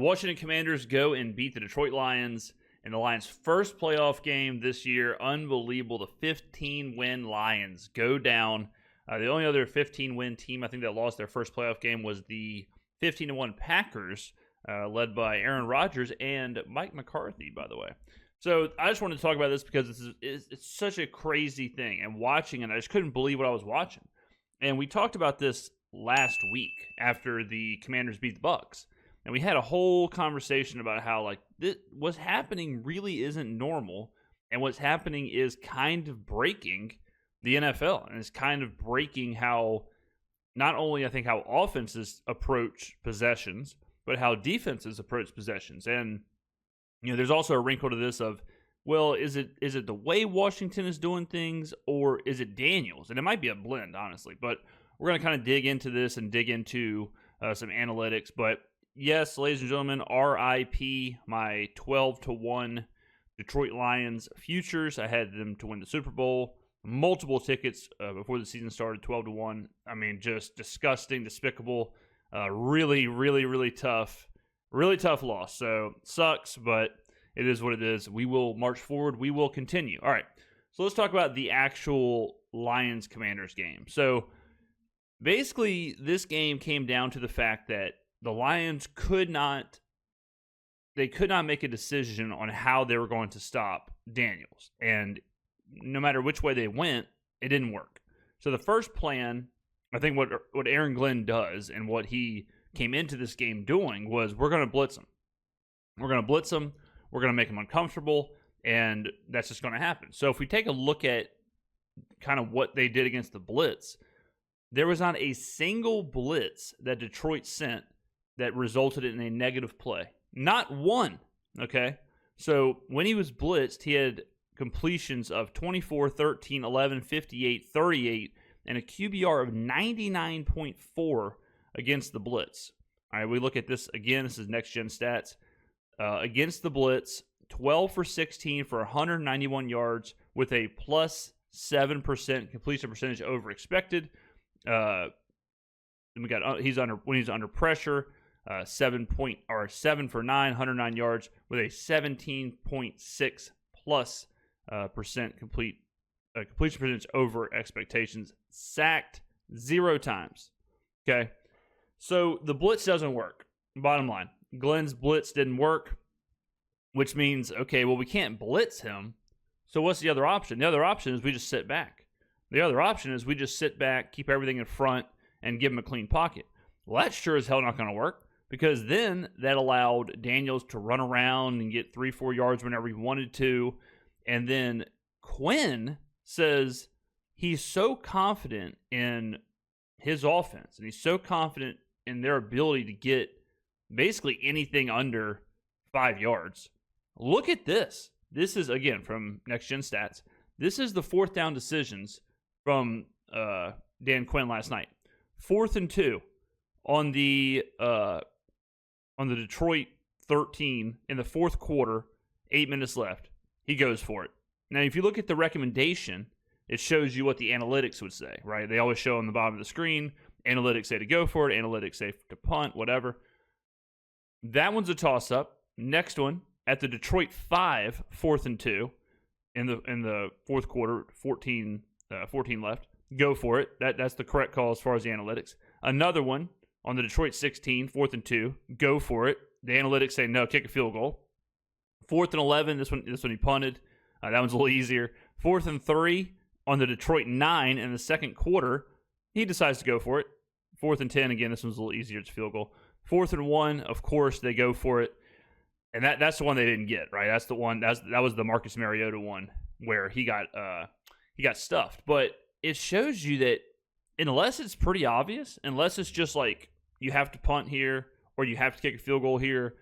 Washington Commanders go and beat the Detroit Lions in the Lions' first playoff game this year. Unbelievable. The 15-win Lions go down. The only other 15-win team I think that lost their first playoff game was the 15-1 Packers, led by Aaron Rodgers and Mike McCarthy, by the way. So I just wanted to talk about this because it's such a crazy thing. And watching it, I just couldn't believe what I was watching. And we talked about this last week after the Commanders beat the Bucks. And we had a whole conversation about how, like, what's happening really isn't normal. And what's happening is kind of breaking the NFL. And it's kind of breaking how, not only I think how offenses approach possessions, but how defenses approach possessions. And, you know, there's also a wrinkle to this of, well, is it the way Washington is doing things, or is it Daniels? And it might be a blend, honestly. But we're going to kind of dig into this and dig into some analytics. But yes, ladies and gentlemen, RIP my 12-1 Detroit Lions futures. I had them to win the Super Bowl. Multiple tickets before the season started, 12-1. I mean, just disgusting, despicable. Really, really, really tough loss. So sucks, but it is what it is. We will march forward. We will continue. All right, so let's talk about the actual Lions-Commanders game. So basically, this game came down to the fact that the Lions could not make a decision on how they were going to stop Daniels. And no matter which way they went, it didn't work. So the first plan, I think what Aaron Glenn does and what he came into this game doing was, we're going to blitz them. We're going to blitz them. We're going to make them uncomfortable, and that's just going to happen. So if we take a look at kind of what they did against the blitz, there was not a single blitz that Detroit sent that resulted in a negative play. Not one, okay? So when he was blitzed, he had completions of 24, 13, 11, 58, 38, and a QBR of 99.4 against the blitz. All right, we look at this again. This is next-gen stats. Against the blitz, 12 for 16 for 191 yards with a plus 7% completion percentage over expected. Then we got when he's under pressure, 7 for 9, 109 yards with a 17.6 plus percent completion percentage over expectations. Sacked 0 times. Okay, so the blitz doesn't work. Bottom line, Glenn's blitz didn't work, which means, okay, well, we can't blitz him. So what's the other option? The other option is we just sit back. The other option is we just sit back, keep everything in front, and give him a clean pocket. Well, that's sure as hell not going to work, because then that allowed Daniels to run around and get 3-4 yards whenever he wanted to. And then Quinn says he's so confident in his offense, and he's so confident in their ability to get basically anything under 5 yards. Look at this. This is, again, from Next Gen Stats. This is the fourth down decisions from Dan Quinn last night. 4th and 2 on the Detroit 13 in the fourth quarter, 8 minutes left. He goes for it. Now, if you look at the recommendation, it shows you what the analytics would say, right? They always show on the bottom of the screen. Analytics say to go for it. Analytics say to punt, whatever. That one's a toss-up. Next one, at the Detroit 5, 4th and 2, in the fourth quarter, 14 left. Go for it. That's the correct call as far as the analytics. Another one on the Detroit 16, 4th and 2. Go for it. The analytics say no, kick a field goal. 4th and 11. This one he punted. That one's a little easier. 4th and 3 on the Detroit 9 in the second quarter. He decides to go for it. 4th and 10. Again, this one's a little easier. It's a field goal. 4th and 1. Of course, they go for it. And that's the one they didn't get, right? That's the one. That was the Marcus Mariota one where he got stuffed. But it shows you that unless it's pretty obvious, unless it's just like you have to punt here or you have to kick a field goal here,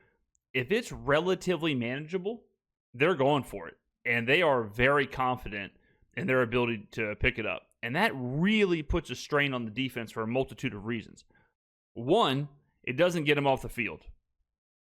if it's relatively manageable, they're going for it. And they are very confident in their ability to pick it up. And that really puts a strain on the defense for a multitude of reasons. One, it doesn't get them off the field.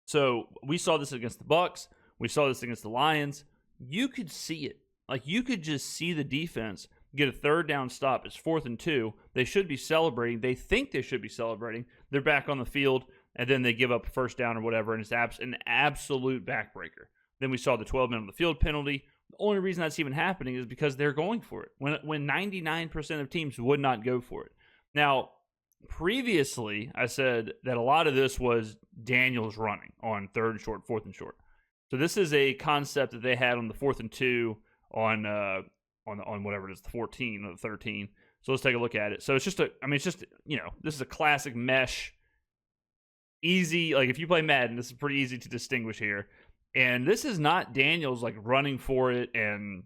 So we saw this against the Bucks. We saw this against the Lions. You could see it. Like, you could just see the defense get a third down stop. It's 4th and 2. They should be celebrating. They think they should be celebrating. They're back on the field. and then they give up a first down or whatever, and it's an absolute backbreaker. Then we saw the 12-minute on the field penalty. The only reason that's even happening is because they're going for it, when 99% of teams would not go for it. Now, previously, I said that a lot of this was Daniels running on 3rd and short, 4th and short. So this is a concept that they had on the 4th and 2 on whatever it is, the 14 or the 13. So let's take a look at it. So it's just this is a classic mesh. Easy, like if you play Madden, this is pretty easy to distinguish here. And this is not Daniels like running for it and,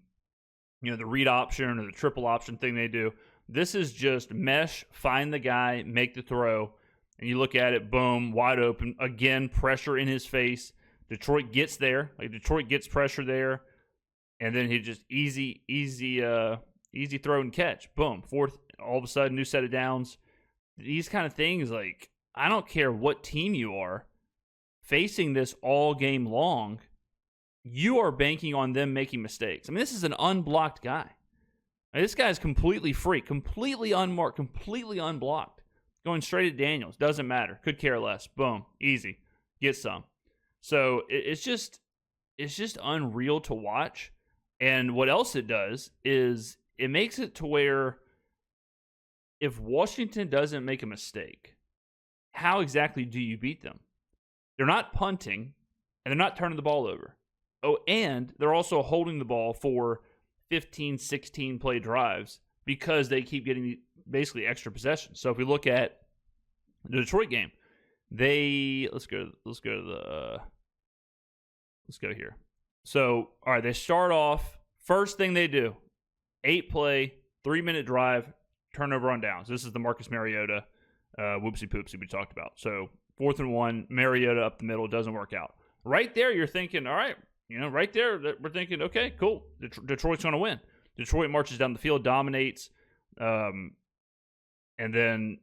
the read option or the triple option thing they do. This is just mesh, find the guy, make the throw, and you look at it, boom, wide open. Again, pressure in his face. Detroit gets there. Like Detroit gets pressure there, and then he just easy throw and catch. Boom, 4th, all of a sudden, new set of downs. These kind of things, like, I don't care what team you are, facing this all game long, you are banking on them making mistakes. I mean, this is an unblocked guy. This guy's completely free, completely unmarked, completely unblocked. Going straight at Daniels. Doesn't matter. Could care less. Boom. Easy. Get some. So it's just unreal to watch. And what else it does is it makes it to where if Washington doesn't make a mistake, how exactly do you beat them? They're not punting, and they're not turning the ball over. Oh, and they're also holding the ball for 15, 16 play drives because they keep getting basically extra possessions. So if we look at the Detroit game, let's go here. So, all right, they start off, first thing they do, 8-play, 3-minute drive, turnover on downs. This is the Marcus Mariota whoopsie poopsie we talked about. So 4th and 1, Mariota up the middle, doesn't work out. Right there, you're thinking, all right, right there, we're thinking, okay, cool, Detroit's going to win. Detroit marches down the field, dominates, and then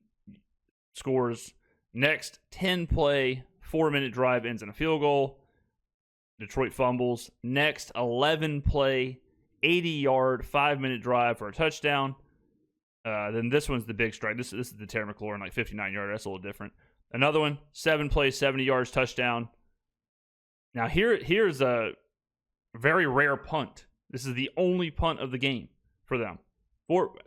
scores. Next, 10-play, 4-minute drive ends in a field goal. Detroit fumbles. Next, 11-play, 80-yard, 5-minute drive for a touchdown. Then this one's the big strike. This is the Terry McLaurin, like 59-yard. That's a little different. Another one, 7 plays, 70 yards, touchdown. Now, here's a very rare punt. This is the only punt of the game for them.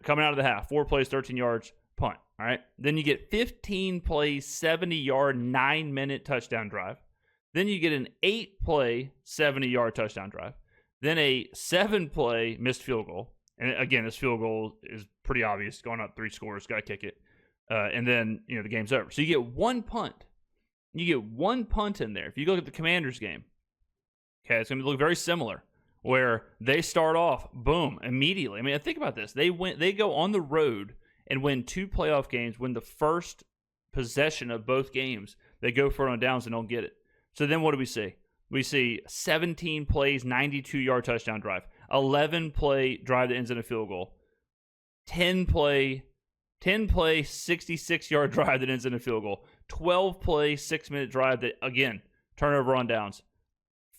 Coming out of the half, 4 plays, 13 yards, punt. All right. Then you get 15 plays, 70-yard, 9-minute touchdown drive. Then you get an 8-play, 70-yard touchdown drive. Then a 7-play missed field goal. And again, this field goal is pretty obvious. Going up 3 scores, got to kick it. And then, the game's over. So you get one punt. You get one punt in there. If you look at the Commanders game, okay, it's going to look very similar, where they start off, boom, immediately. I mean, think about this. They go on the road and win 2 playoff games, win the first possession of both games. They go for it on downs and don't get it. So then what do we see? We see 17 plays, 92-yard touchdown drive, 11-play drive that ends in a field goal, 10-play, 66-yard drive that ends in a field goal, 12-play, 6-minute drive that, again, turnover on downs,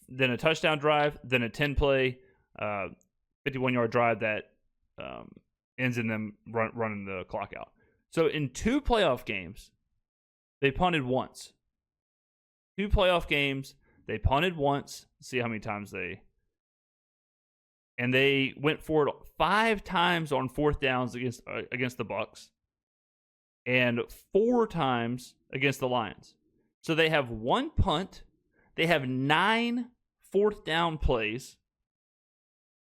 then a touchdown drive, then a 10-play, 51-yard drive that ends in them running the clock out. So in 2 playoff games, they punted once. 2 playoff games, they punted once. See how many times and they went for it 5 times on 4th downs against the Bucs, and 4 times against the Lions. So they have 1 punt. They have 9 4th down plays.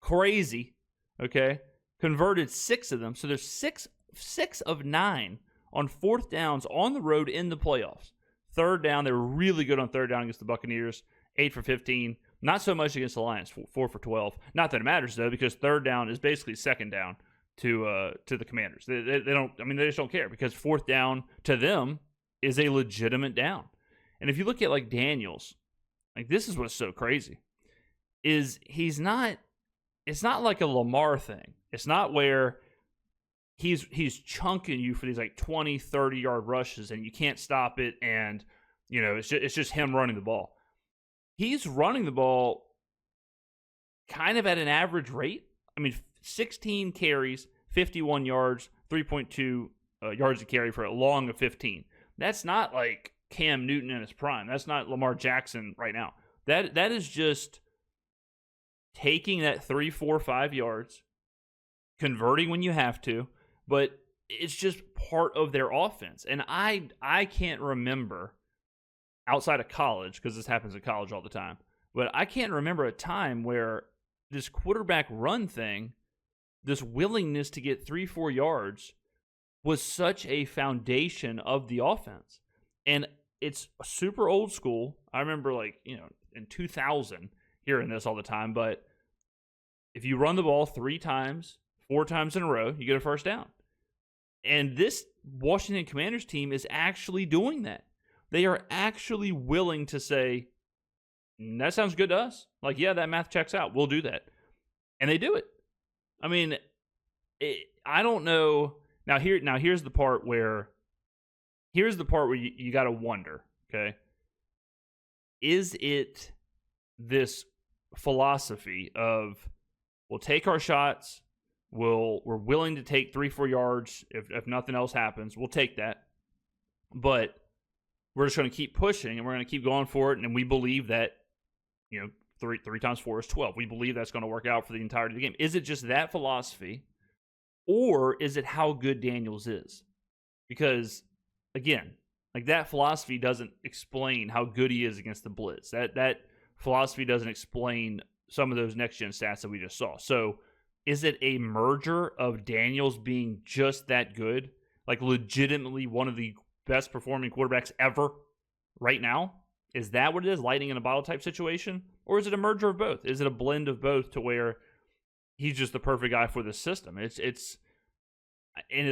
Crazy, okay? Converted 6 of them. So there's 6 of 9 on 4th downs on the road in the playoffs. 3rd down, they were really good on 3rd down against the Buccaneers. 8 for 15. Not so much against the Lions. 4 for 12. Not that it matters though, because 3rd down is basically 2nd down to the Commanders. They don't. I mean, they just don't care, because 4th down to them is a legitimate down. And if you look at like Daniels, like this is what's so crazy, is he's not. It's not like a Lamar thing. It's not where he's chunking you for these like 20, 30-yard rushes and you can't stop it, and it's just him running the ball. He's running the ball kind of at an average rate. I mean, 16 carries, 51 yards, 3.2 yards a carry for a long of 15. That's not like Cam Newton in his prime. That's not Lamar Jackson right now. That is just taking that 3, 4, 5 yards, converting when you have to, but it's just part of their offense. And I can't remember outside of college, because this happens in college all the time, but I can't remember a time where this quarterback run thing, this willingness to get 3, 4 yards, was such a foundation of the offense. And it's super old school. I remember, like, in 2000 hearing this all the time, but if you run the ball 3 times, 4 times in a row, you get a first down. And this Washington Commanders team is actually doing that. They are actually willing to say, that sounds good to us. Like, yeah, that math checks out. We'll do that. And they do it. I mean, I don't know. Now here's the part where you got to wonder, okay? Is it this philosophy of, we'll take our shots, we're willing to take 3, 4 yards if nothing else happens, we'll take that, but we're just going to keep pushing and we're going to keep going for it, and we believe that 3 times 4 is 12. We believe that's going to work out for the entirety of the game. Is it just that philosophy, or is it how good Daniels is? Because, again, like, that philosophy doesn't explain how good he is against the blitz. That philosophy doesn't explain some of those next-gen stats that we just saw. So is it a merger of Daniels being just that good, like legitimately one of the best performing quarterbacks ever right now? Is that what it is, lightning in a bottle type situation? Or is it a merger of both? Is it a blend of both to where he's just the perfect guy for this system? It's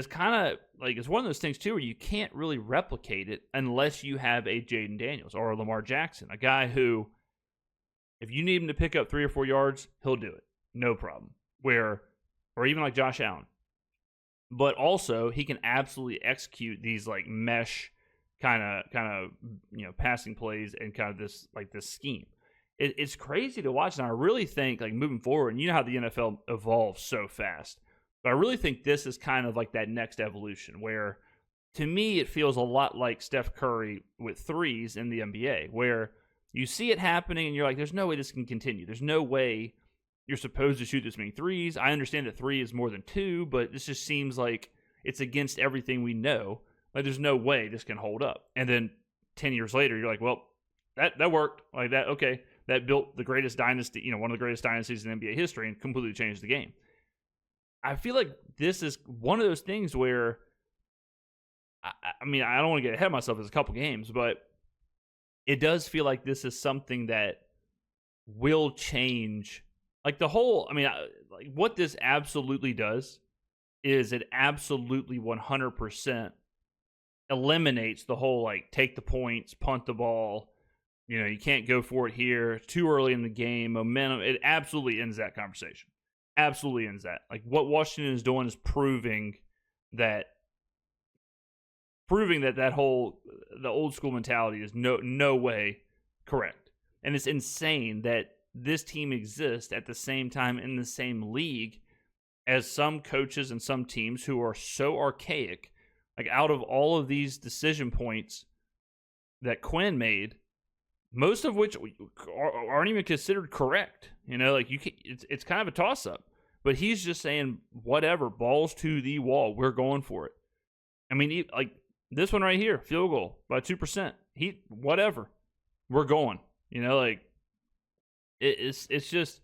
kind of like, it's one of those things too where you can't really replicate it unless you have a Jayden Daniels or a Lamar Jackson, a guy who, if you need him to pick up 3 or 4 yards, he'll do it, no problem. Or even like Josh Allen, but also he can absolutely execute these like mesh kind of passing plays and kind of this scheme. It's crazy to watch, and I really think, like, moving forward, and you know how the NFL evolves so fast, but I really think this is kind of like that next evolution where, to me, it feels a lot like Steph Curry with threes in the NBA, where you see it happening and you're like, there's no way this can continue. There's no way you're supposed to shoot this many threes. I understand that 3 is more than 2, but this just seems like it's against everything we know. Like, there's no way this can hold up. And then 10 years later, you're like, well, that worked. Like, that, okay, that built the greatest dynasty, one of the greatest dynasties in NBA history, and completely changed the game. I feel like this is one of those things where, I mean, I don't want to get ahead of myself. There's a couple games, but it does feel like this is something that will change. Like, the whole, I mean, like, what this absolutely does is it absolutely 100% eliminates the whole, like, take the points, punt the ball, you can't go for it here, too early in the game, momentum. It absolutely ends that conversation. Absolutely ends that. Like, what Washington is doing is proving that the old school mentality is no way correct. And it's insane that this team exists at the same time in the same league as some coaches and some teams who are so archaic. Like, out of all of these decision points that Quinn made, most of which aren't even considered correct. Like, it's kind of a toss-up. But he's just saying, whatever, balls to the wall, we're going for it. I mean, like, this one right here, field goal by 2%. Whatever, we're going. Like, it's just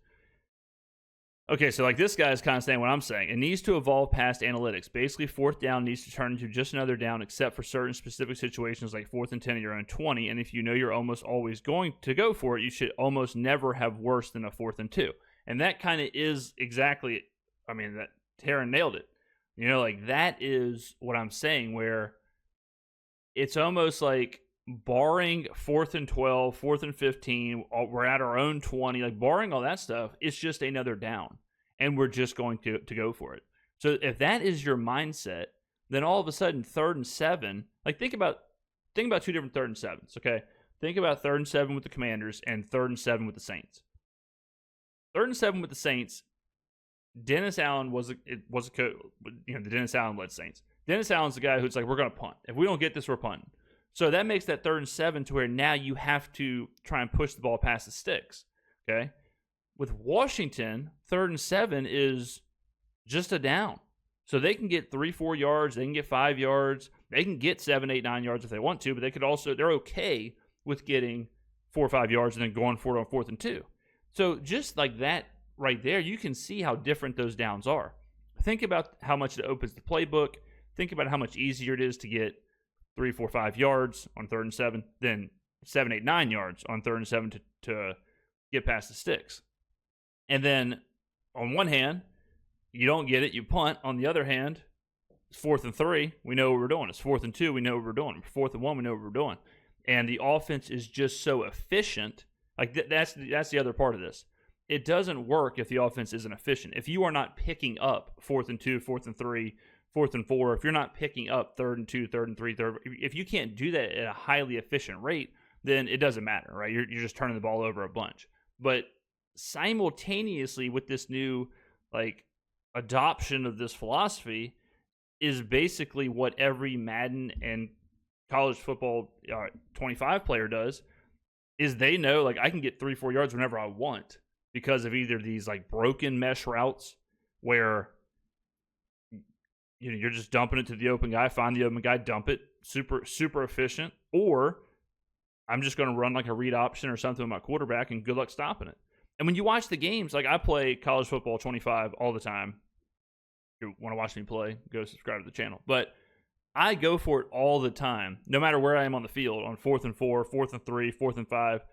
okay. So, like, this guy is kind of saying what I'm saying. It needs to evolve past analytics. Basically, 4th down needs to turn into just another down, except for certain specific situations like 4th and 10 at your own 20. And if you know you're almost always going to go for it, you should almost never have worse than a 4th and 2. And that kind of is exactly, I mean, that Taryn nailed it. Like, that is what I'm saying, where it's almost like, barring 4th and 12, 4th and 15, we're at our own 20, like, barring all that stuff, it's just another down, and we're just going to go for it. So if that is your mindset, then all of a sudden 3rd and 7, like, think about 2 different 3rd and 7s, okay? Think about 3rd and 7 with the Commanders and 3rd and 7 with the Saints. 3rd and 7 with the Saints, Dennis Allen was a coach, the Dennis Allen led Saints. Dennis Allen's the guy who's like, we're going to punt. If we don't get this, we're punting. So that makes that 3rd and 7 to where now you have to try and push the ball past the sticks. Okay. With Washington, 3rd and 7 is just a down. So they can get 3-4 yards, they can get 5 yards, they can get 7, 8, 9 yards if they want to, but they're okay with getting 4 or 5 yards and then going for it on 4th and 2. So just like that right there, you can see how different those downs are. Think about how much it opens the playbook. Think about how much easier it is to get 3, 4, 5 yards on 3rd and 7 than 7, 8, 9 yards on 3rd and 7 to get past the sticks. And then on one hand, you don't get it, you punt. On the other hand, it's 4th and 3, we know what we're doing. It's 4th and 2, we know what we're doing. 4th and 1, we know what we're doing. And the offense is just so efficient. Like that's the other part of this. It doesn't work if the offense isn't efficient. If you are not picking up 4th and 2, 4th and 3, 4th and 4, if you're not picking up 3rd and 2, 3rd and 3, if you can't do that at a highly efficient rate, then it doesn't matter, right? You're just turning the ball over a bunch. But simultaneously with this new adoption of this philosophy is basically what every Madden and college football 25 player does, is they know I can get 3-4 yards whenever I want because of either these broken mesh routes where you're just dumping it to the open guy, find the open guy, dump it, super efficient, or I'm just going to run a read option or something with my quarterback and good luck stopping it. And when you watch the games, I play college football 25 all the time. If you want to watch me play, go subscribe to the channel. But I go for it all the time, no matter where I am on the field, on 4th and 4, 4th and 3, 4th and 5,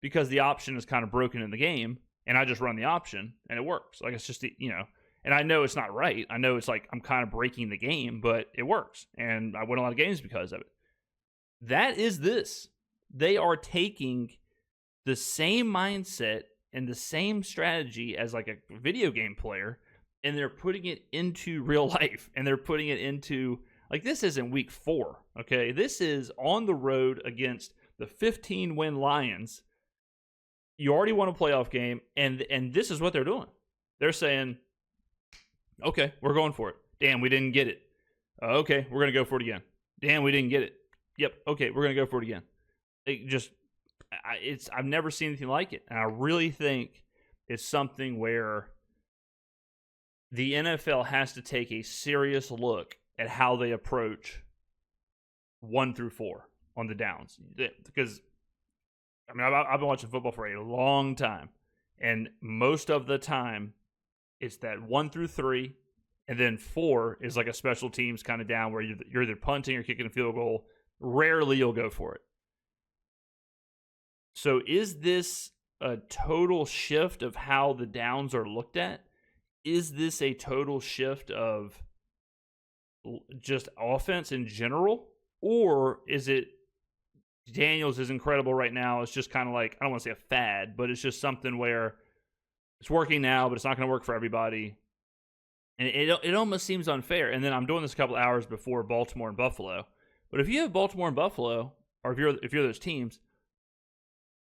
because the option is kind of broken in the game, and I just run the option, and it works. It's just, and I know it's not right. I know it's I'm kind of breaking the game, but it works, and I win a lot of games because of it. That is this. They are taking the same mindset and the same strategy as a video game player, and they're putting it into real life, and they're putting it into this isn't week 4, okay? This is on the road against the 15-win Lions. You already won a playoff game, and this is what they're doing. They're saying, okay, we're going for it. Damn, we didn't get it. Okay, we're going to go for it again. Damn, we didn't get it. Yep, okay, we're going to go for it again. I've never seen anything like it, and I really think it's something where the NFL has to take a serious look at how they approach 1 through 4 on the downs. Because, I've been watching football for a long time, and most of the time, it's that 1 through 3, and then 4 is a special teams kind of down where you're either punting or kicking a field goal. Rarely you'll go for it. So is this a total shift of how the downs are looked at? Is this a total shift of just offense in general? Or is it Daniels is incredible right now? It's just kind of I don't want to say a fad, but it's just something where it's working now, but it's not going to work for everybody. And it almost seems unfair. And then I'm doing this a couple hours before Baltimore and Buffalo. But if you have Baltimore and Buffalo, or if you're those teams,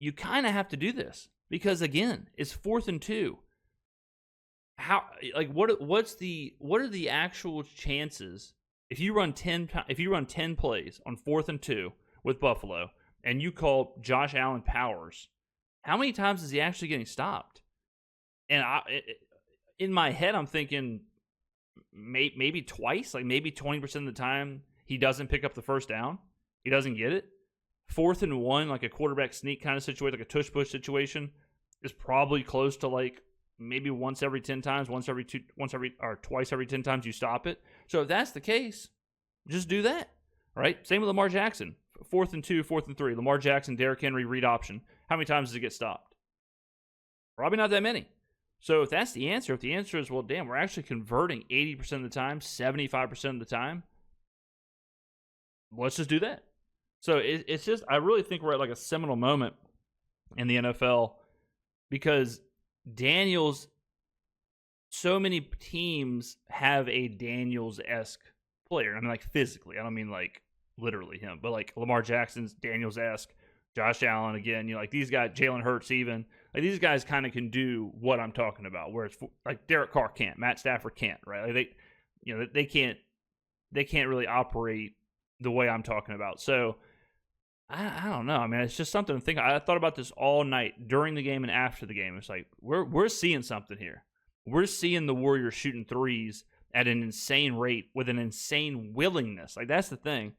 you kind of have to do this because again, it's 4th and 2. How what are the actual chances if you run 10 plays on 4th and 2 with Buffalo and you call Josh Allen powers? How many times is he actually getting stopped? And in my head, I'm thinking maybe twice, maybe 20% of the time he doesn't pick up the first down. He doesn't get it. 4th and 1, a quarterback sneak kind of situation, a tush-push situation, is probably close to maybe once every 10 times, twice every 10 times you stop it. So if that's the case, just do that, right? Same with Lamar Jackson. 4th and 2, 4th and 3. Lamar Jackson, Derrick Henry, read option. How many times does it get stopped? Probably not that many. So if that's the answer, if the answer is, well, damn, we're actually converting 80% of the time, 75% of the time, let's just do that. So it's just, I really think we're at a seminal moment in the NFL because Daniels, so many teams have a Daniels-esque player. I mean, physically. I don't mean literally him, but Lamar Jackson's Daniels-esque. Josh Allen, again, these guys, Jalen Hurts even. These guys kind of can do what I'm talking about, where it's Derek Carr can't, Matt Stafford can't, right? They can't really operate the way I'm talking about. So I don't know. I mean, it's just something to think. I thought about this all night during the game and after the game. It's like we're seeing something here. We're seeing the Warriors shooting threes at an insane rate with an insane willingness. Like, that's the thing.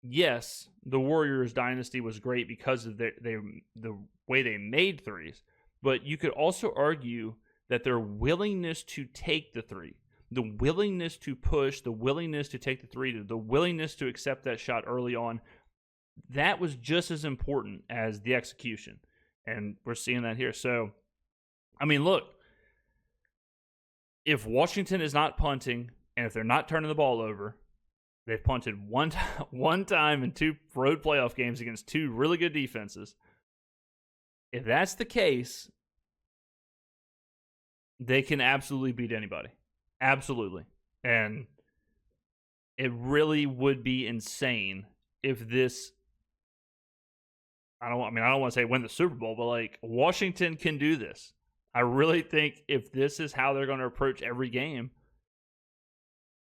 Yes, the Warriors dynasty was great because of the way they made threes, but you could also argue that their willingness to take the three, the willingness to push, the willingness to take the three, the willingness to accept that shot early on, that was just as important as the execution. And we're seeing that here. So, I mean, look, if Washington is not punting and if they're not turning the ball over, they've punted one time in 2 road playoff games against 2 really good defenses. If that's the case, they can absolutely beat anybody. Absolutely. And it really would be insane if this, I don't want to say win the Super Bowl, but like, Washington can do this. I really think if this is how they're going to approach every game,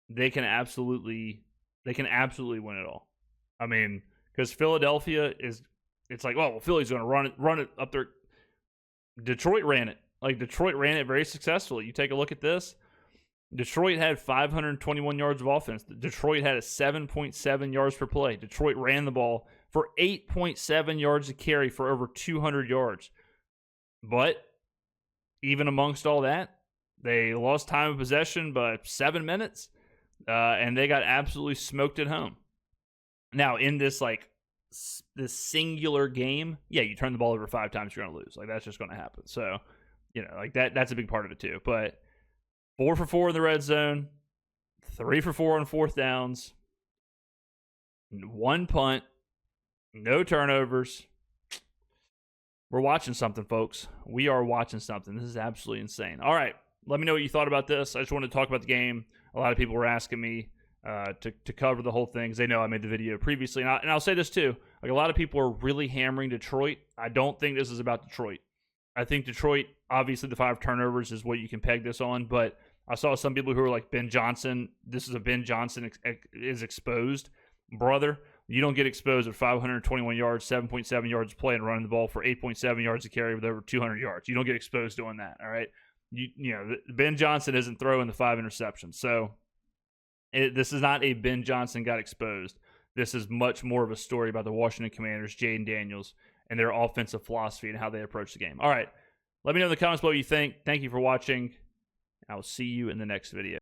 they can absolutely win it all. I mean, because Philadelphia it's like, well, Philly's going to run it up there. Detroit ran it. Like, Detroit ran it very successfully. You take a look at this. Detroit had 521 yards of offense. Detroit had a 7.7 yards per play. Detroit ran the ball for 8.7 yards a carry for over 200 yards. But even amongst all that, they lost time of possession by 7 minutes, and they got absolutely smoked at home. Now, in this this singular game, yeah, you turn the ball over 5 times, you're going to lose. Like, that's just going to happen. So, like that's a big part of it too. But 4 for 4 in the red zone, 3 for 4 on 4th downs, 1 punt, no turnovers. We're watching something, folks. We are watching something. This is absolutely insane. All right, let me know what you thought about this. I just wanted to talk about the game. A lot of people were asking me to cover the whole thing because they know I made the video previously. And I'll say this too. Like, a lot of people are really hammering Detroit. I don't think this is about Detroit. I think Detroit, obviously the 5 turnovers is what you can peg this on, but I saw some people who were like, Ben Johnson, this is a Ben Johnson is exposed. Brother, you don't get exposed at 521 yards, 7.7 yards of play, and running the ball for 8.7 yards a carry with over 200 yards. You don't get exposed doing that, all right? Ben Johnson isn't throwing the 5 interceptions. So this is not a Ben Johnson got exposed. This is much more of a story about the Washington Commanders, Jayden Daniels, and their offensive philosophy and how they approach the game. All right, let me know in the comments below what you think. Thank you for watching. I will see you in the next video.